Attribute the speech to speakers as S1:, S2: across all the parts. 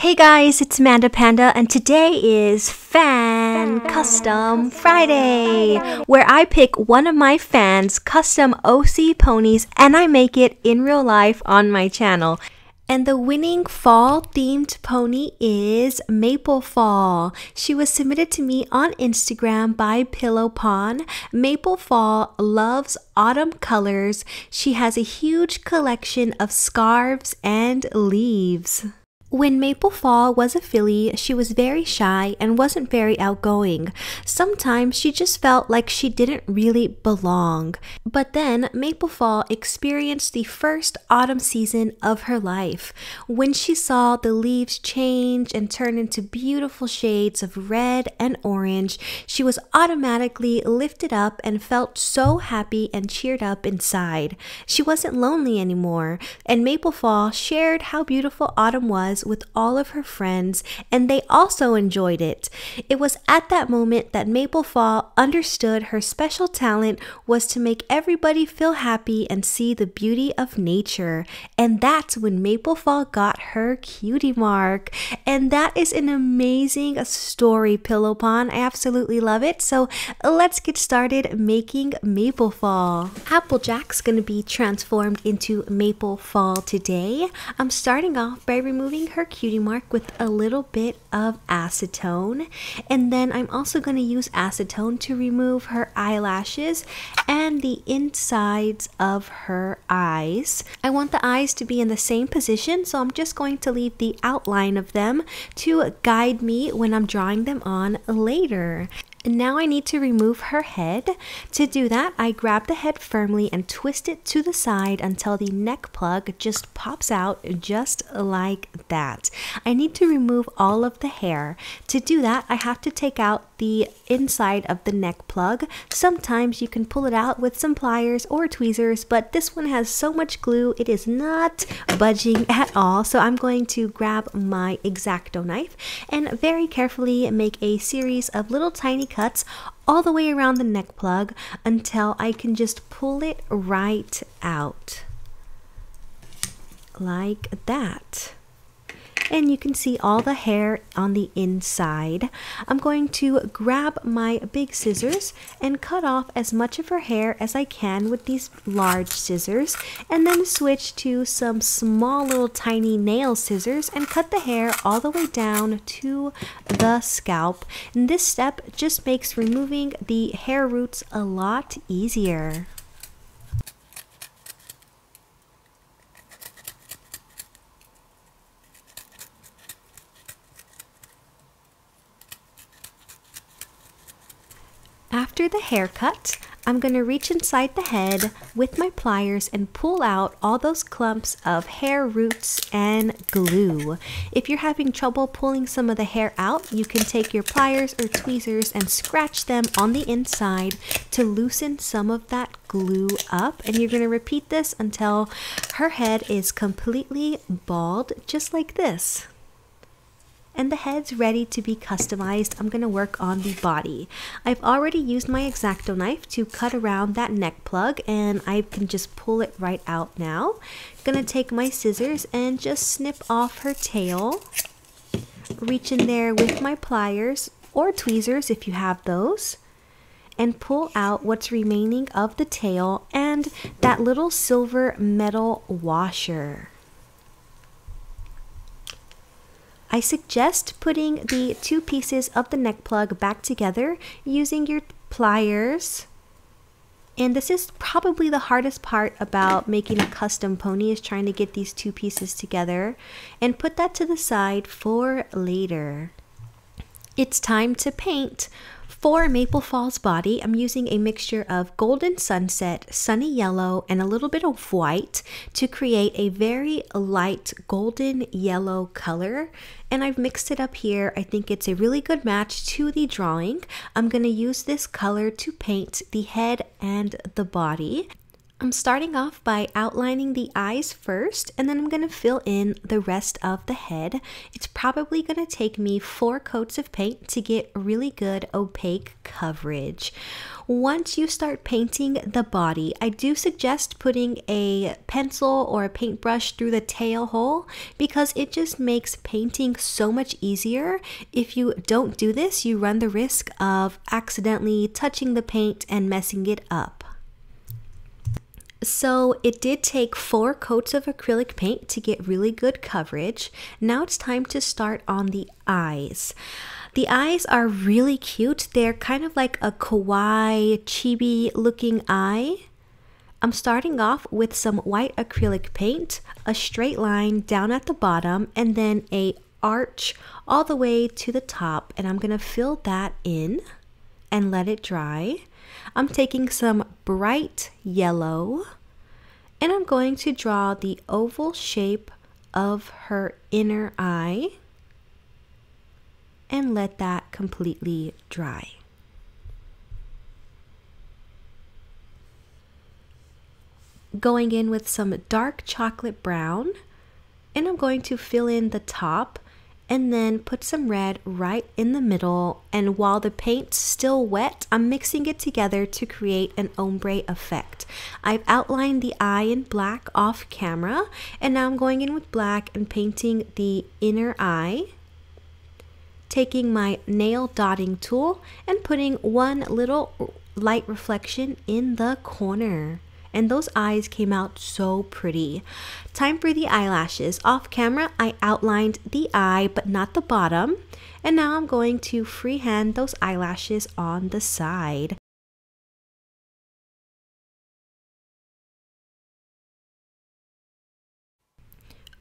S1: Hey guys, it's MandaPanda and today is Fan Custom Friday, where I pick one of my fans' custom OC ponies and I make it in real life on my channel. And the winning fall-themed pony is Maple Fall. She was submitted to me on Instagram by Pillow Pond. Maple Fall loves autumn colors. She has a huge collection of scarves and leaves. When Maple Fall was a filly, she was very shy and wasn't very outgoing. Sometimes she just felt like she didn't really belong. But then Maple Fall experienced the first autumn season of her life. When she saw the leaves change and turn into beautiful shades of red and orange, she was automatically lifted up and felt so happy and cheered up inside. She wasn't lonely anymore, and Maple Fall shared how beautiful autumn was with all of her friends, and they also enjoyed it. It was at that moment that Maple Fall understood her special talent was to make everybody feel happy and see the beauty of nature. And that's when Maple Fall got her cutie mark. And that is an amazing story, Pillow Pond. I absolutely love it. So let's get started making Maple Fall. Applejack's gonna be transformed into Maple Fall today. I'm starting off by removing her cutie mark with a little bit of acetone, and then I'm also going to use acetone to remove her eyelashes and the insides of her eyes. I want the eyes to be in the same position, so I'm just going to leave the outline of them to guide me when I'm drawing them on later. And now I need to remove her head. To do that, I grab the head firmly and twist it to the side until the neck plug just pops out just like that. I need to remove all of the hair. To do that, I have to take out the inside of the neck plug. Sometimes you can pull it out with some pliers or tweezers, but this one has so much glue, it is not budging at all. So I'm going to grab my X-Acto knife and very carefully make a series of little tiny cuts all the way around the neck plug until I can just pull it right out like that. And you can see all the hair on the inside. I'm going to grab my big scissors and cut off as much of her hair as I can with these large scissors, and then switch to some small little tiny nail scissors and cut the hair all the way down to the scalp. And this step just makes removing the hair roots a lot easier. After the haircut, I'm going to reach inside the head with my pliers and pull out all those clumps of hair roots and glue. If you're having trouble pulling some of the hair out, you can take your pliers or tweezers and scratch them on the inside to loosen some of that glue up. And you're going to repeat this until her head is completely bald, just like this. And the head's ready to be customized. I'm going to work on the body. I've already used my X-Acto knife to cut around that neck plug, and I can just pull it right out now. I'm going to take my scissors and just snip off her tail. Reach in there with my pliers or tweezers if you have those, and pull out what's remaining of the tail and that little silver metal washer. I suggest putting the two pieces of the neck plug back together using your pliers. And this is probably the hardest part about making a custom pony, is trying to get these two pieces together, and put that to the side for later. It's time to paint. For Maple Fall's body, I'm using a mixture of Golden Sunset, Sunny Yellow, and a little bit of white to create a very light golden yellow color. And I've mixed it up here. I think it's a really good match to the drawing. I'm going to use this color to paint the head and the body. I'm starting off by outlining the eyes first, and then I'm going to fill in the rest of the head. It's probably going to take me 4 coats of paint to get really good opaque coverage. Once you start painting the body, I do suggest putting a pencil or a paintbrush through the tail hole because it just makes painting so much easier. If you don't do this, you run the risk of accidentally touching the paint and messing it up. So it did take 4 coats of acrylic paint to get really good coverage. Now it's time to start on the eyes. The eyes are really cute. They're kind of like a kawaii, chibi looking eye. I'm starting off with some white acrylic paint, a straight line down at the bottom, and then a arch all the way to the top. And I'm going to fill that in and let it dry. I'm taking some bright yellow and I'm going to draw the oval shape of her inner eye and let that completely dry. Going in with some dark chocolate brown, and I'm going to fill in the top and then put some red right in the middle, and while the paint's still wet, I'm mixing it together to create an ombre effect. I've outlined the eye in black off camera, and now I'm going in with black and painting the inner eye, taking my nail dotting tool and putting one little light reflection in the corner. And those eyes came out so pretty. Time for the eyelashes. Off camera, I outlined the eye, but not the bottom. And now I'm going to freehand those eyelashes on the side.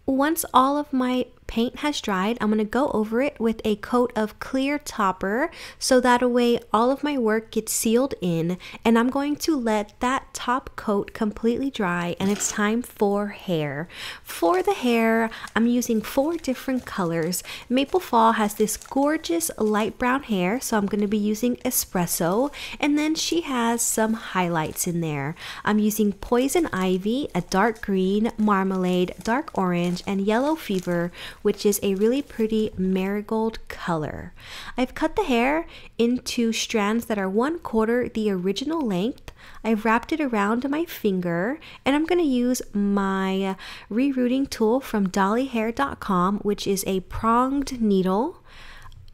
S1: Once all of my paint has dried, I'm going to go over it with a coat of clear topper so that way all of my work gets sealed in, and I'm going to let that top coat completely dry, and it's time for hair. For the hair, I'm using 4 different colors. Maple Fall has this gorgeous light brown hair, so I'm going to be using espresso, and then she has some highlights in there. I'm using Poison Ivy, a dark green, Marmalade, dark orange, and Yellow Fever, which is a really pretty marigold color. I've cut the hair into strands that are 1/4 the original length. I've wrapped it around my finger, and I'm going to use my rerouting tool from dollyhair.com, which is a pronged needle.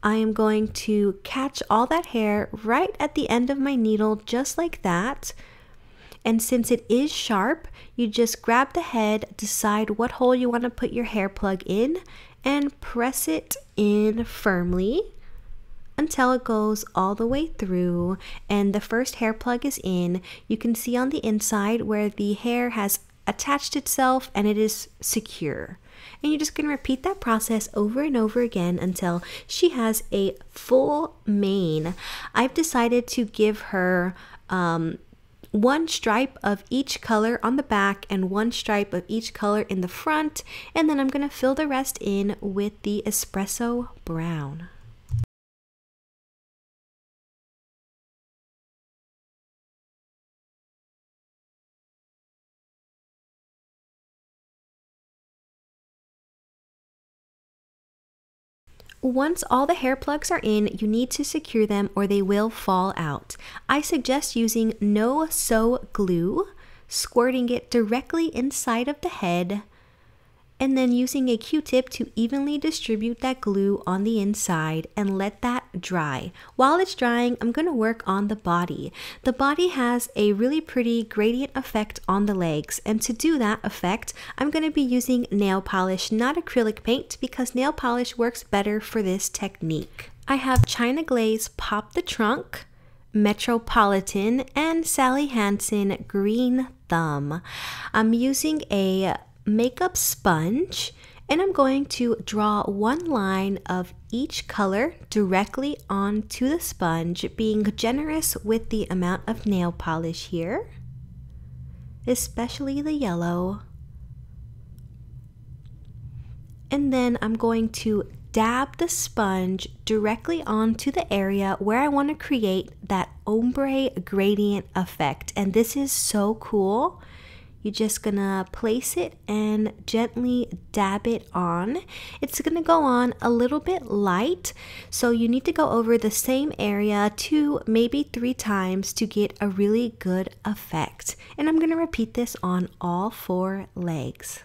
S1: I am going to catch all that hair right at the end of my needle, just like that. And since it is sharp, you just grab the head, decide what hole you want to put your hair plug in, and press it in firmly until it goes all the way through and the first hair plug is in. You can see on the inside where the hair has attached itself and it is secure. And you're just going to repeat that process over and over again until she has a full mane. I've decided to give her 1 stripe of each color on the back and 1 stripe of each color in the front, and then I'm going to fill the rest in with the espresso brown. Once all the hair plugs are in, you need to secure them or they will fall out. I suggest using no-sew glue, squirting it directly inside of the head, and then using a Q-tip to evenly distribute that glue on the inside and let that dry. While it's drying, I'm going to work on the body. The body has a really pretty gradient effect on the legs, and to do that effect, I'm going to be using nail polish, not acrylic paint, because nail polish works better for this technique. I have China Glaze Pop the Trunk, Metropolitan, and Sally Hansen Green Thumb. I'm using a makeup sponge, and I'm going to draw 1 line of each color directly onto the sponge, being generous with the amount of nail polish here, especially the yellow. And then I'm going to dab the sponge directly onto the area where I want to create that ombre gradient effect, and this is so cool. you're just gonna place it and gently dab it on. It's gonna go on a little bit light, so you need to go over the same area 2, maybe 3 times to get a really good effect. And I'm gonna repeat this on all 4 legs.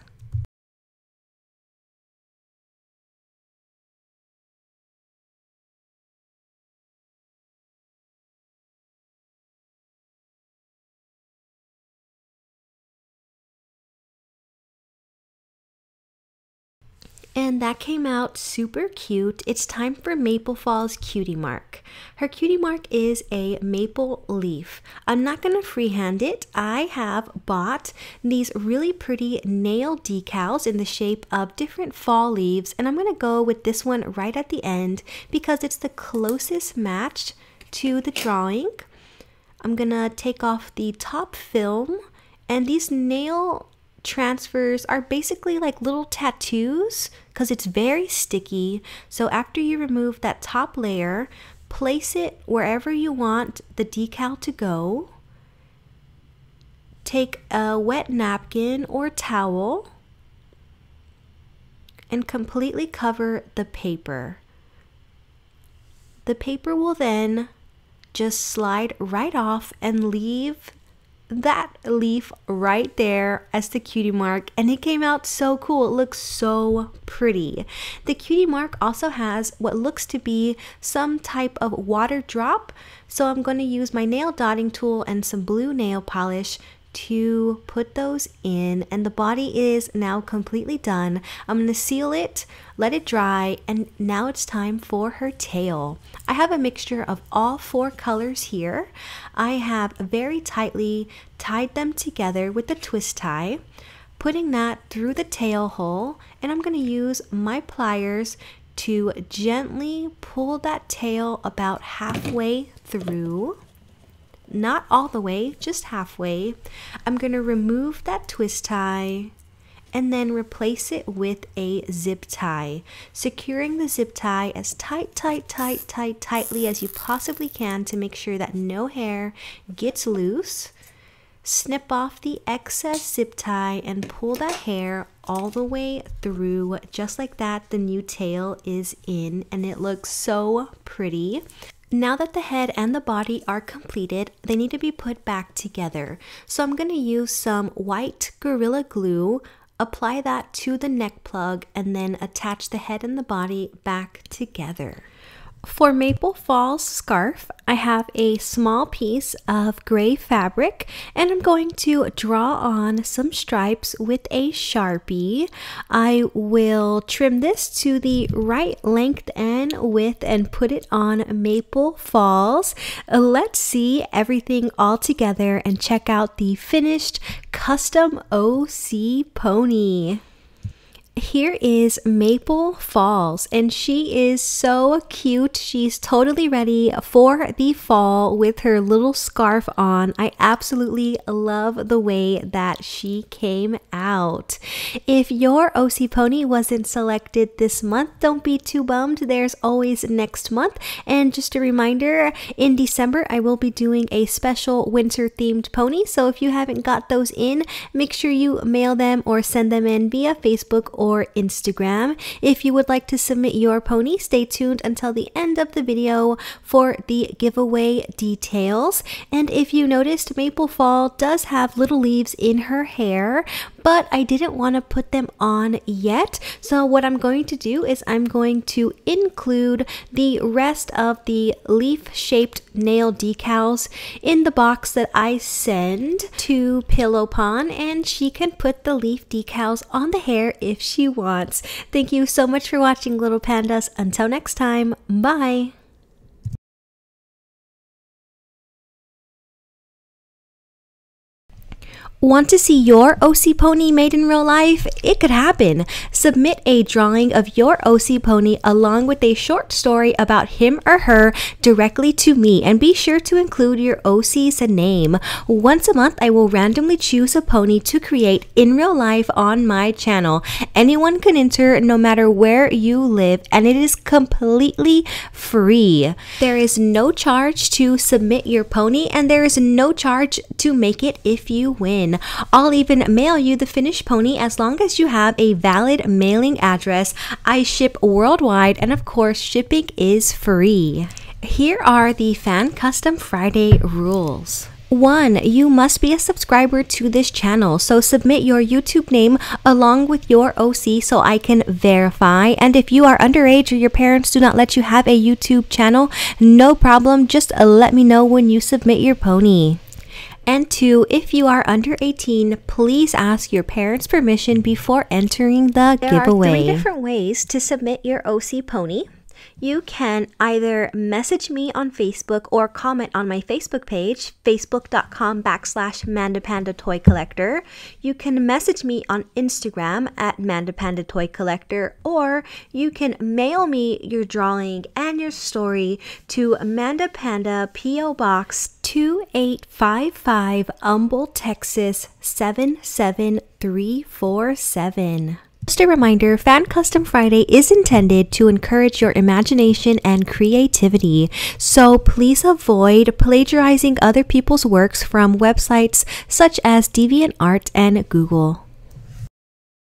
S1: And that came out super cute. It's time for Maple Fall's cutie mark. Her cutie mark is a maple leaf. I'm not going to freehand it. I have bought these really pretty nail decals in the shape of different fall leaves, and I'm going to go with this one right at the end because it's the closest match to the drawing. I'm going to take off the top film, and these nail transfers are basically like little tattoos because it's very sticky. So after you remove that top layer, place it wherever you want the decal to go. Take a wet napkin or towel and completely cover the paper. The paper will then just slide right off and leave that leaf right there as the cutie mark, and it came out so cool. It looks so pretty. The cutie mark also has what looks to be some type of water drop, so I'm going to use my nail dotting tool and some blue nail polish to put those in, and the body is now completely done. I'm going to seal it, let it dry, and now it's time for her tail. I have a mixture of all 4 colors here. I have very tightly tied them together with a twist tie, putting that through the tail hole, and I'm going to use my pliers to gently pull that tail about halfway through. Not all the way, just halfway. I'm going to remove that twist tie and then replace it with a zip tie, securing the zip tie as tightly as you possibly can to make sure that no hair gets loose. Snip off the excess zip tie and pull that hair all the way through. Just like that, the new tail is in, and it looks so pretty. Now that the head and the body are completed, they need to be put back together. So I'm going to use some white Gorilla Glue, apply that to the neck plug, and then attach the head and the body back together. For Maple Fall's scarf, I have a small piece of gray fabric, and I'm going to draw on some stripes with a Sharpie. I will trim this to the right length and width and put it on Maple Falls. Let's see everything all together and check out the finished custom OC pony. Here is Maple Falls, and she is so cute. She's totally ready for the fall with her little scarf on. I absolutely love the way that she came out. If your OC pony wasn't selected this month, don't be too bummed. There's always next month. And just a reminder, in December, I will be doing a special winter themed pony. So if you haven't got those in, make sure you mail them or send them in via Facebook or Instagram. If you would like to submit your pony, stay tuned until the end of the video for the giveaway details. And if you noticed, Maple Fall does have little leaves in her hair, but I didn't want to put them on yet. So what I'm going to do is I'm going to include the rest of the leaf-shaped nail decals in the box that I send to Pillow Pond, and she can put the leaf decals on the hair if she wants. Thank you so much for watching, little pandas. Until next time, bye! Want to see your OC pony made in real life? It could happen. Submit a drawing of your OC pony along with a short story about him or her directly to me, and be sure to include your OC's name. Once a month, I will randomly choose a pony to create in real life on my channel. Anyone can enter no matter where you live, and it is completely free. There is no charge to submit your pony, and there is no charge to make it if you win. submission. I'll even mail you the finished pony as long as you have a valid mailing address. I ship worldwide, and of course, shipping is free. Here are the Fan Custom Friday rules. 1. You must be a subscriber to this channel, so submit your YouTube name along with your OC so I can verify. And if you are underage or your parents do not let you have a YouTube channel, no problem, just let me know when you submit your pony. And 2, if you are under 18, please ask your parents' permission before entering the giveaway. There are 3 different ways to submit your OC pony. You can either message me on Facebook or comment on my Facebook page, facebook.com/MandaPanda Toy Collector. You can message me on Instagram at MandaPanda Toy Collector, or you can mail me your drawing and your story to MandaPanda P.O. Box 2855, Humble, Texas 77347. Just a reminder, Fan Custom Friday is intended to encourage your imagination and creativity, so please avoid plagiarizing other people's works from websites such as DeviantArt and Google.